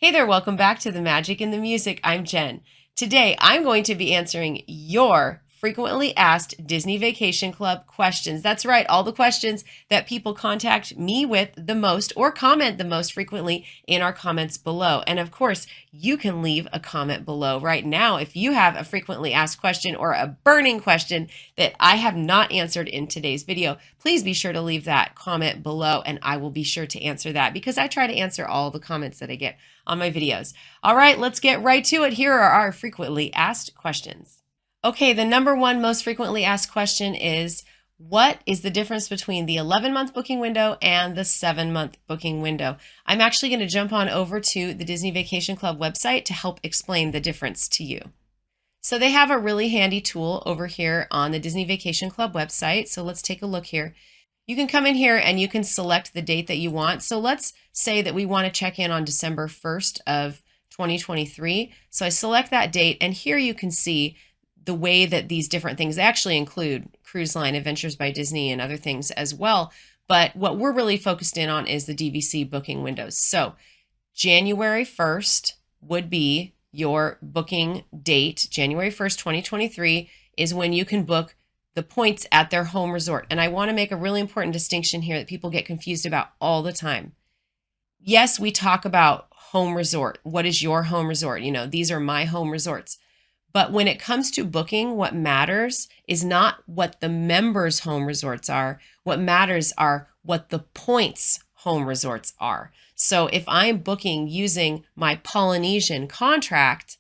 Hey there, welcome back to The Magic and the Music. I'm Jen. Today, I'm going to be answering your frequently asked Disney Vacation Club questions. That's right, all the questions that people contact me with the most or comment the most frequently in our comments below. And of course, you can leave a comment below right now if you have a frequently asked question or a burning question that I have not answered in today's video. Please be sure to leave that comment below and I will be sure to answer that because I try to answer all the comments that I get on my videos. All right, let's get right to it. Here are our frequently asked questions. Okay, the number one most frequently asked question is, what is the difference between the 11-month booking window and the 7-month booking window? I'm actually going to jump on over to the Disney Vacation Club website to help explain the difference to you. So they have a really handy tool over here on the Disney Vacation Club website. So let's take a look here. You can come in here and you can select the date that you want. So let's say that we want to check in on December 1st of 2023. So I select that date, and here you can see the way that these different things actually include Cruise Line, Adventures by Disney, and other things as well. But what we're really focused in on is the DVC booking windows. So January 1st would be your booking date. January 1st, 2023 is when you can book the points at their home resort. And I want to make a really important distinction here that people get confused about all the time. Yes, we talk about home resort. What is your home resort? You know, these are my home resorts. But when it comes to booking, what matters is not what the members' home resorts are. What matters are what the points' home resorts are. So if I'm booking using my Polynesian contract,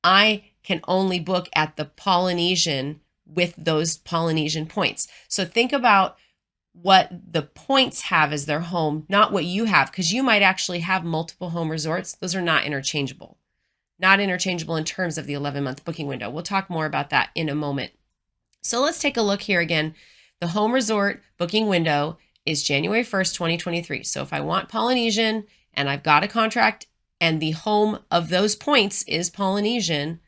I can only book at the Polynesian with those Polynesian points. So think about what the points have as their home, not what you have, because you might actually have multiple home resorts. Those are not interchangeable. Not interchangeable in terms of the 11-month booking window. We'll talk more about that in a moment. So let's take a look here again. The home resort booking window is January 1st, 2023. So if I want Polynesian and I've got a contract and the home of those points is Polynesian,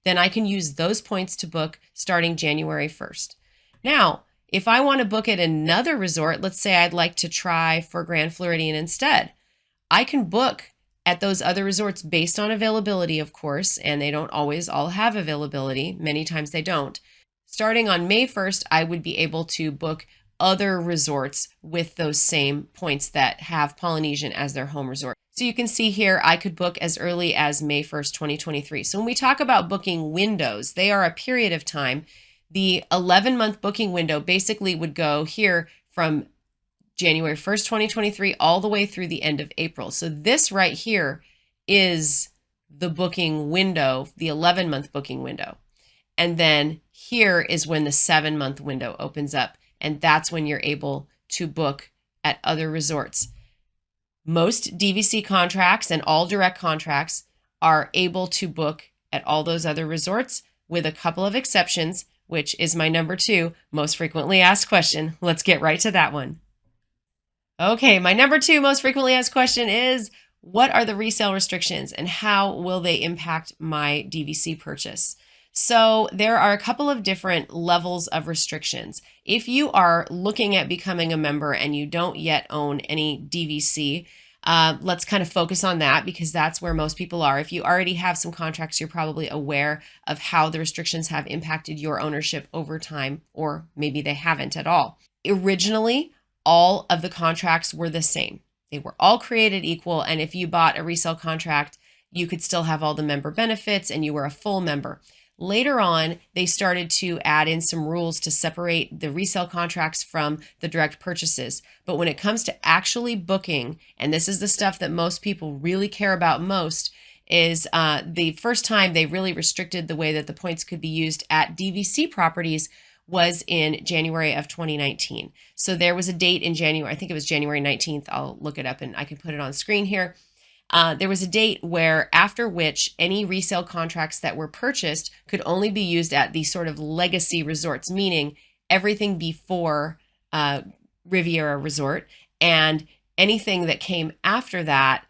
then I can use those points to book starting January 1st. Now, if I want to book at another resort, let's say I'd like to try for Grand Floridian instead, I can book at those other resorts based on availability, of course, and they don't always all have availability. Many times they don't. Starting on May 1st, I would be able to book other resorts with those same points that have Polynesian as their home resort. So you can see here, I could book as early as May 1st, 2023. So when we talk about booking windows, they are a period of time. The 11-month booking window basically would go here from January 1st, 2023, all the way through the end of April. So this right here is the booking window, the 11-month booking window. And then here is when the 7-month window opens up. And that's when you're able to book at other resorts. Most DVC contracts and all direct contracts are able to book at all those other resorts with a couple of exceptions, which is my number two most frequently asked question. Let's get right to that one. Okay, my number two most frequently asked question is, what are the resale restrictions and how will they impact my DVC purchase? So there are a couple of different levels of restrictions. If you are looking at becoming a member and you don't yet own any DVC, let's kind of focus on that because that's where most people are. If you already have some contracts, you're probably aware of how the restrictions have impacted your ownership over time, or maybe they haven't at all. Originally, all of the contracts were the same. They were all created equal, and if you bought a resale contract, you could still have all the member benefits and you were a full member. Later on, they started to add in some rules to separate the resale contracts from the direct purchases. But when it comes to actually booking, and this is the stuff that most people really care about most, is the first time they really restricted the way that the points could be used at DVC properties was in January of 2019. So there was a date in January, I think it was January 19th. I'll look it up and I can put it on screen here. There was a date where after which any resale contracts that were purchased could only be used at these sort of legacy resorts, meaning everything before Riviera Resort, and anything that came after that,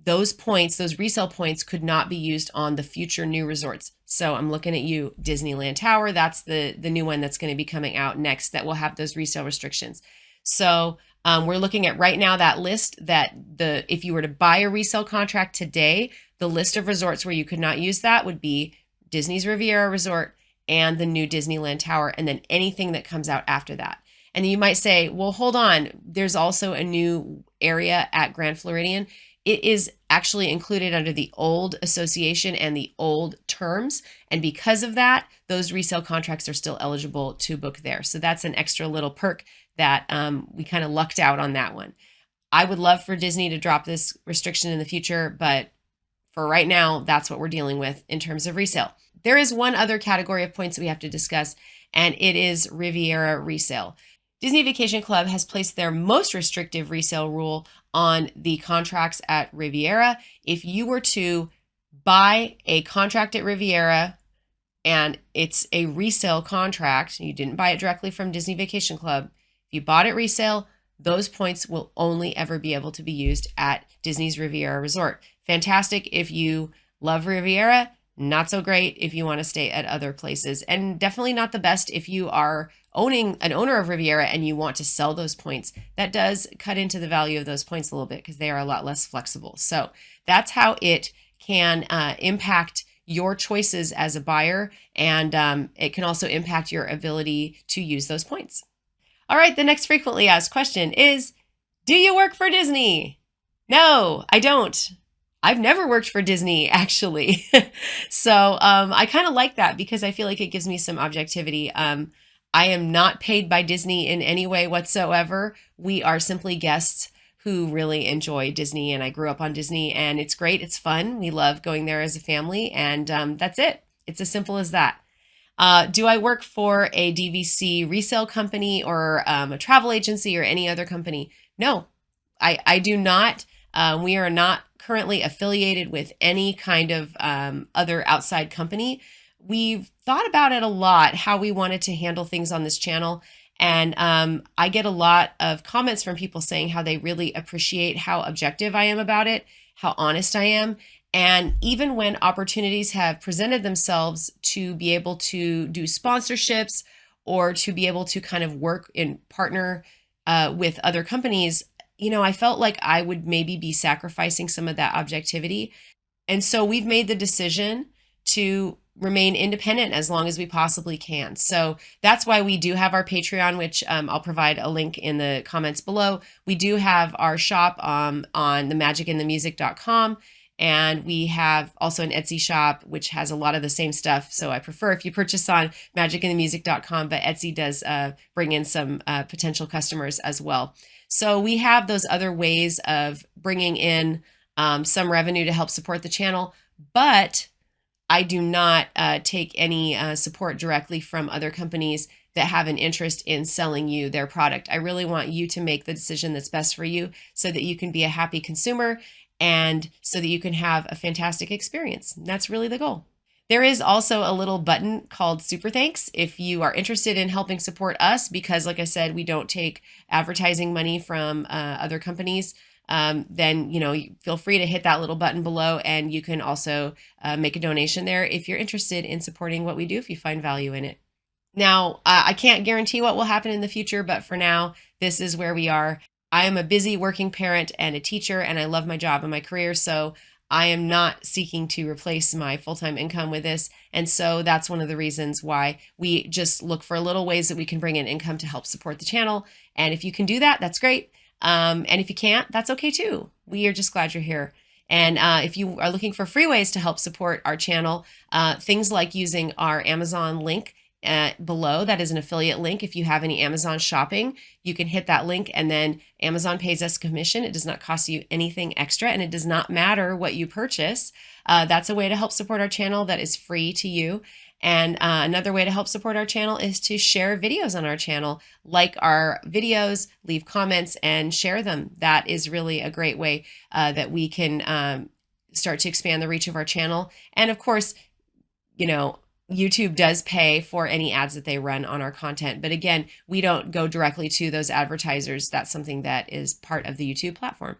those points, those resale points, could not be used on the future new resorts. So I'm looking at you, Disneyland Tower. That's the new one that's going to be coming out next that will have those resale restrictions. So We're looking at right now that list that if you were to buy a resale contract today, the list of resorts where you could not use that would be Disney's Riviera Resort and the new Disneyland Tower, and then anything that comes out after that. And you might say, well, hold on, there's also a new area at Grand Floridian. It is actually included under the old association and the old terms. And because of that, those resale contracts are still eligible to book there. So that's an extra little perk that we kind of lucked out on that one. I would love for Disney to drop this restriction in the future, but for right now, that's what we're dealing with in terms of resale. There is one other category of points that we have to discuss, and it is Riviera resale. Disney Vacation Club has placed their most restrictive resale rule on the contracts at Riviera. If you were to buy a contract at Riviera and it's a resale contract, you didn't buy it directly from Disney Vacation Club, if you bought it resale, those points will only ever be able to be used at Disney's Riviera Resort. Fantastic if you love Riviera, not so great if you want to stay at other places, and definitely not the best if you are an owner of Riviera and you want to sell those points. That does cut into the value of those points a little bit because they are a lot less flexible. So that's how it can impact your choices as a buyer, and it can also impact your ability to use those points. All right, the next frequently asked question is, do you work for Disney? No, I don't. I've never worked for Disney, actually. So I kind of like that because I feel like it gives me some objectivity. I am not paid by Disney in any way whatsoever. We are simply guests who really enjoy Disney, and I grew up on Disney, and it's great. It's fun. We love going there as a family, and that's it. It's as simple as that. Do I work for a DVC resale company or a travel agency or any other company? No, I do not. We are not currently affiliated with any kind of other outside company. We've thought about it a lot, how we wanted to handle things on this channel. And I get a lot of comments from people saying how they really appreciate how objective I am about it, how honest I am. And even when opportunities have presented themselves to be able to do sponsorships or to be able to kind of work and partner with other companies, I felt like I would maybe be sacrificing some of that objectivity. And so we've made the decision to remain independent as long as we possibly can. So that's why we do have our Patreon, which I'll provide a link in the comments below. We do have our shop on themagicandthemusic.com. And we have also an Etsy shop, which has a lot of the same stuff. So I prefer if you purchase on magicandthemusic.com, but Etsy does bring in some potential customers as well. So we have those other ways of bringing in some revenue to help support the channel, but I do not take any support directly from other companies that have an interest in selling you their product. I really want you to make the decision that's best for you so that you can be a happy consumer and so that you can have a fantastic experience. That's really the goal. There is also a little button called Super Thanks if you are interested in helping support us, because like I said, we don't take advertising money from other companies. Then feel free to hit that little button below, and you can also make a donation there if you're interested in supporting what we do, if you find value in it. Now, I can't guarantee what will happen in the future, but for now, this is where we are. I am a busy working parent and a teacher, and I love my job and my career, so I am not seeking to replace my full-time income with this. And so that's one of the reasons why we just look for little ways that we can bring in income to help support the channel. And if you can do that, that's great. And if you can't, that's okay too. We are just glad you're here. And if you are looking for free ways to help support our channel, things like using our Amazon link below, that is an affiliate link. If you have any Amazon shopping, you can hit that link, and then Amazon pays us commission. It does not cost you anything extra, and it does not matter what you purchase. That's a way to help support our channel that is free to you. And another way to help support our channel is to share videos on our channel, like our videos, leave comments, and share them. That is really a great way that we can start to expand the reach of our channel. And of course, YouTube does pay for any ads that they run on our content. But again, we don't go directly to those advertisers. That's something that is part of the YouTube platform.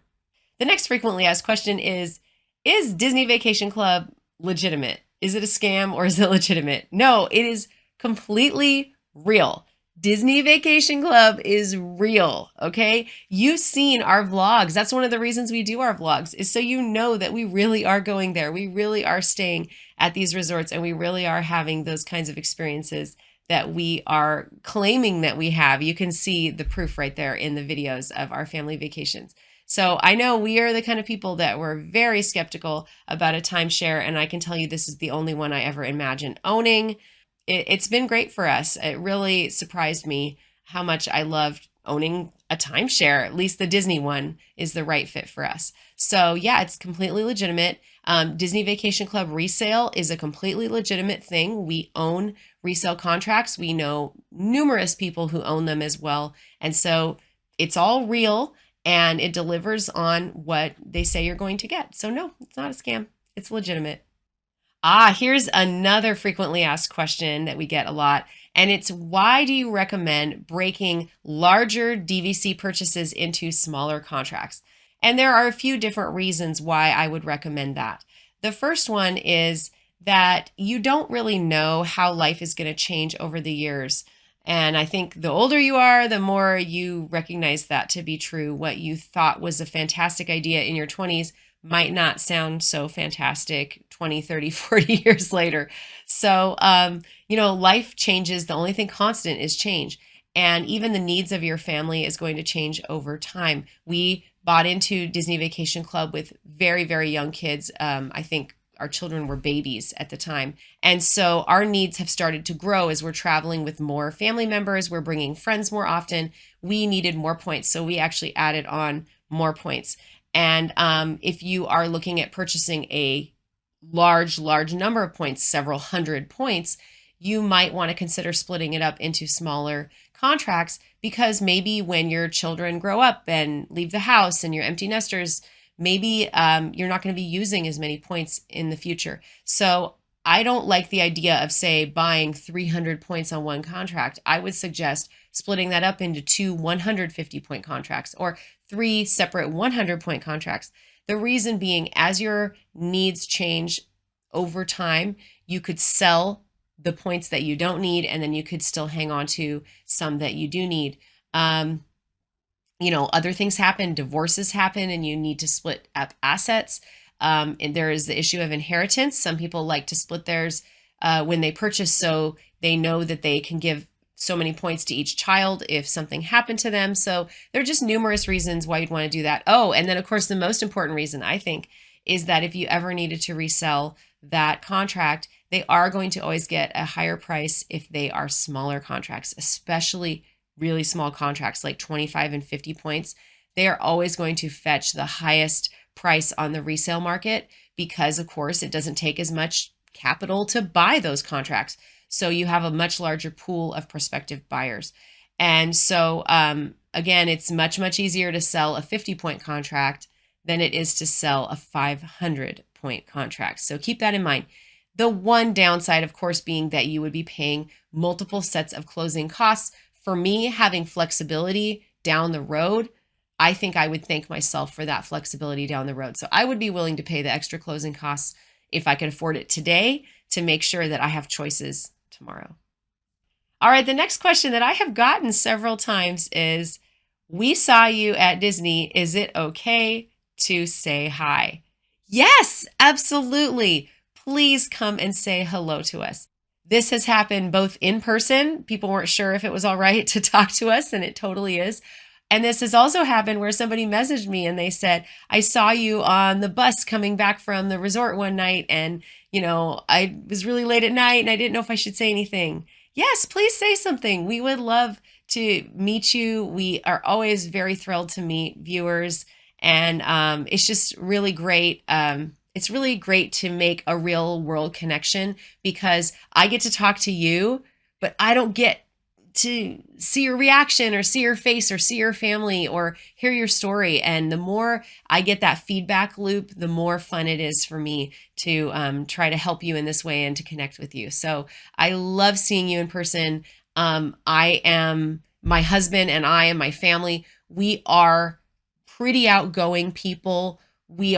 The next frequently asked question is Disney Vacation Club legitimate? Is it a scam or is it legitimate? No, it is completely real. Disney Vacation Club is real, okay? You've seen our vlogs. That's one of the reasons we do our vlogs, is so you know that we really are going there. We really are staying at these resorts, and we really are having those kinds of experiences that we are claiming that we have. You can see the proof right there in the videos of our family vacations. So I know we are the kind of people that were very skeptical about a timeshare, and I can tell you this is the only one I ever imagined owning. It's been great for us. It really surprised me how much I loved owning a timeshare. At least the Disney one is the right fit for us. So yeah, it's completely legitimate. Disney Vacation Club resale is a completely legitimate thing. We own resale contracts. We know numerous people who own them as well. And so it's all real, and it delivers on what they say you're going to get. So no, it's not a scam. It's legitimate. Here's another frequently asked question that we get a lot, and it's, why do you recommend breaking larger DVC purchases into smaller contracts? And there are a few different reasons why I would recommend that. The first one is that you don't really know how life is going to change over the years. And I think the older you are, the more you recognize that to be true. What you thought was a fantastic idea in your 20s might not sound so fantastic 20, 30, 40 years later. So, life changes. The only thing constant is change. And even the needs of your family is going to change over time. We bought into Disney Vacation Club with very, very young kids. I think our children were babies at the time. And so our needs have started to grow as we're traveling with more family members. We're bringing friends more often. We needed more points. So we actually added on more points. And if you are looking at purchasing a large number of points, several hundred points, you might want to consider splitting it up into smaller contracts, because maybe when your children grow up and leave the house and you're empty nesters, maybe you're not going to be using as many points in the future. So I don't like the idea of, say, buying 300 points on one contract. I would suggest splitting that up into two 150-point contracts, or 3 separate 100-point contracts. The reason being, as your needs change over time, you could sell the points that you don't need, and then you could still hang on to some that you do need. Other things happen, divorces happen, and you need to split up assets. And there is the issue of inheritance. Some people like to split theirs when they purchase, so they know that they can give so many points to each child if something happened to them. So there are just numerous reasons why you'd want to do that. Oh, and then of course, the most important reason, I think, is that if you ever needed to resell that contract, they are going to always get a higher price if they are smaller contracts, especially really small contracts like 25 and 50 points. They are always going to fetch the highest price on the resale market, because of course it doesn't take as much capital to buy those contracts. So you have a much larger pool of prospective buyers. And so, again, it's much easier to sell a 50-point contract than it is to sell a 500-point contract. So keep that in mind. The one downside, of course, being that you would be paying multiple sets of closing costs. For me, having flexibility down the road, I think I would thank myself for that flexibility down the road. So I would be willing to pay the extra closing costs if I could afford it today, to make sure that I have choices tomorrow. All right, the next question that I have gotten several times is, we saw you at Disney. Is it okay to say hi? Yes, absolutely. Please come and say hello to us. This has happened both in person. People weren't sure if it was all right to talk to us, and it totally is. And this has also happened where somebody messaged me and they said, I saw you on the bus coming back from the resort one night, and I was really late at night and I didn't know if I should say anything. Yes, please say something. We would love to meet you. We are always very thrilled to meet viewers, and it's just really great. It's really great to make a real world connection, because I get to talk to you, but I don't get to see your reaction or see your face or see your family or hear your story. And the more I get that feedback loop, the more fun it is for me to try to help you in this way and to connect with you. So I love seeing you in person. My husband and I and my family, we are pretty outgoing people. We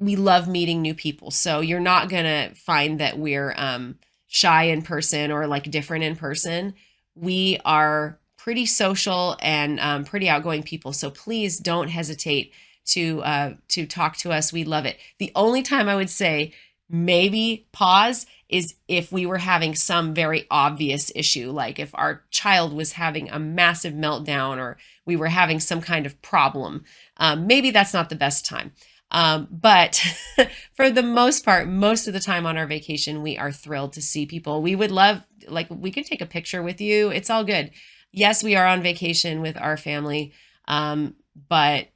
love meeting new people. So you're not going to find that we're shy in person or like different in person. We are pretty social and pretty outgoing people, so please don't hesitate to talk to us. We love it. The only time I would say maybe pause is if we were having some very obvious issue, like if our child was having a massive meltdown or we were having some kind of problem. Maybe that's not the best time. But for the most part, most of the time on our vacation, we are thrilled to see people. We would love, like, we could take a picture with you. It's all good. Yes, we are on vacation with our family, but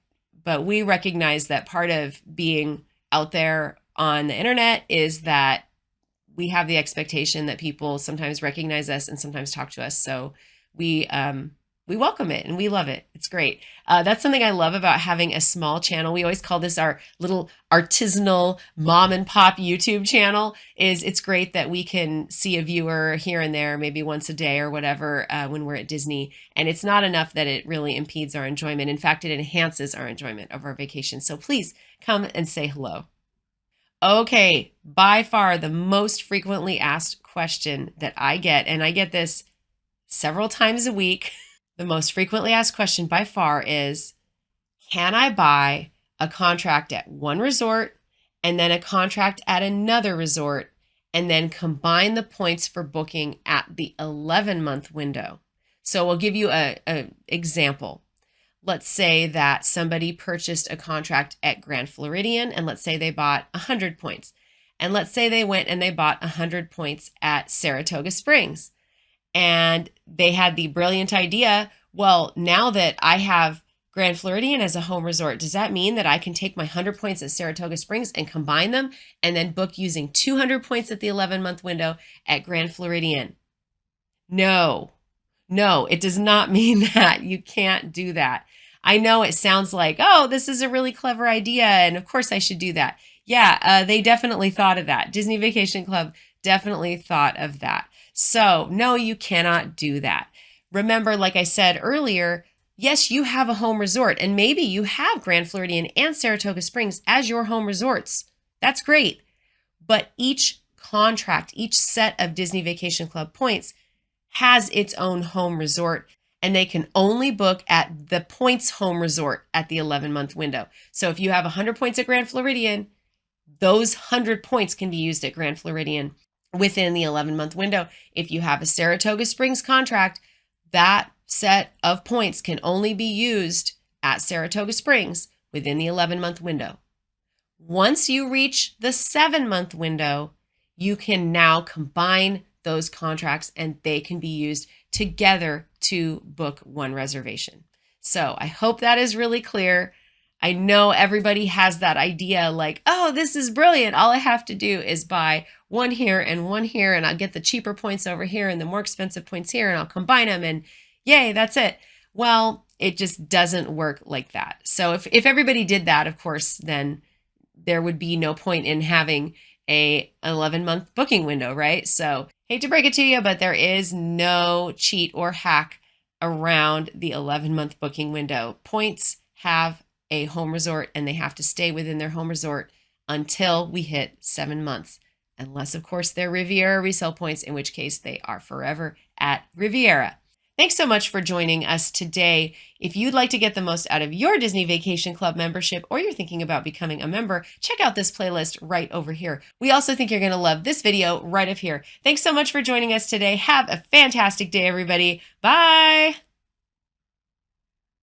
we recognize that part of being out there on the internet is that we have the expectation that people sometimes recognize us and sometimes talk to us. So we welcome it and we love it. It's great. That's something I love about having a small channel. We always call this our little artisanal mom and pop YouTube channel. It's great that we can see a viewer here and there, maybe once a day or whatever, when we're at Disney. And it's not enough that it really impedes our enjoyment. In fact, it enhances our enjoyment of our vacation. So please come and say hello. Okay, by far the most frequently asked question that I get, and I get this several times a week, the most frequently asked question by far is, can I buy a contract at one resort and then a contract at another resort and then combine the points for booking at the 11-month window? So we'll give you an example. Let's say that somebody purchased a contract at Grand Floridian, and let's say they bought 100 points. And let's say they went and they bought 100 points at Saratoga Springs. And they had the brilliant idea, well, now that I have Grand Floridian as a home resort, does that mean that I can take my 100 points at Saratoga Springs and combine them and then book using 200 points at the 11-month window at Grand Floridian? No, it does not mean that. You can't do that. I know it sounds like, oh, this is a really clever idea, and of course I should do that. Yeah, they definitely thought of that. Disney Vacation Club definitely thought of that. So no, you cannot do that. Remember, like I said earlier, yes, you have a home resort, and maybe you have Grand Floridian and Saratoga Springs as your home resorts. That's great. But each contract, each set of Disney Vacation Club points has its own home resort, and they can only book at the points home resort at the 11-month window. So if you have 100 points at Grand Floridian, those 100 points can be used at Grand Floridian within the 11-month window. If you have a Saratoga Springs contract, that set of points can only be used at Saratoga Springs within the 11-month window. Once you reach the 7-month window, you can now combine those contracts and they can be used together to book one reservation. So I hope that is really clear. I know everybody has that idea like, oh, this is brilliant. All I have to do is buy one here, and I'll get the cheaper points over here and the more expensive points here, and I'll combine them, and yay, that's it. Well, it just doesn't work like that. So if everybody did that, of course, then there would be no point in having a 11-month booking window, right? So hate to break it to you, but there is no cheat or hack around the 11-month booking window. Points have a home resort and they have to stay within their home resort until we hit 7 months. Unless, of course, they're Riviera resale points, in which case they are forever at Riviera. Thanks so much for joining us today. If you'd like to get the most out of your Disney Vacation Club membership, or you're thinking about becoming a member, check out this playlist right over here. We also think you're going to love this video right up here. Thanks so much for joining us today. Have a fantastic day, everybody. Bye.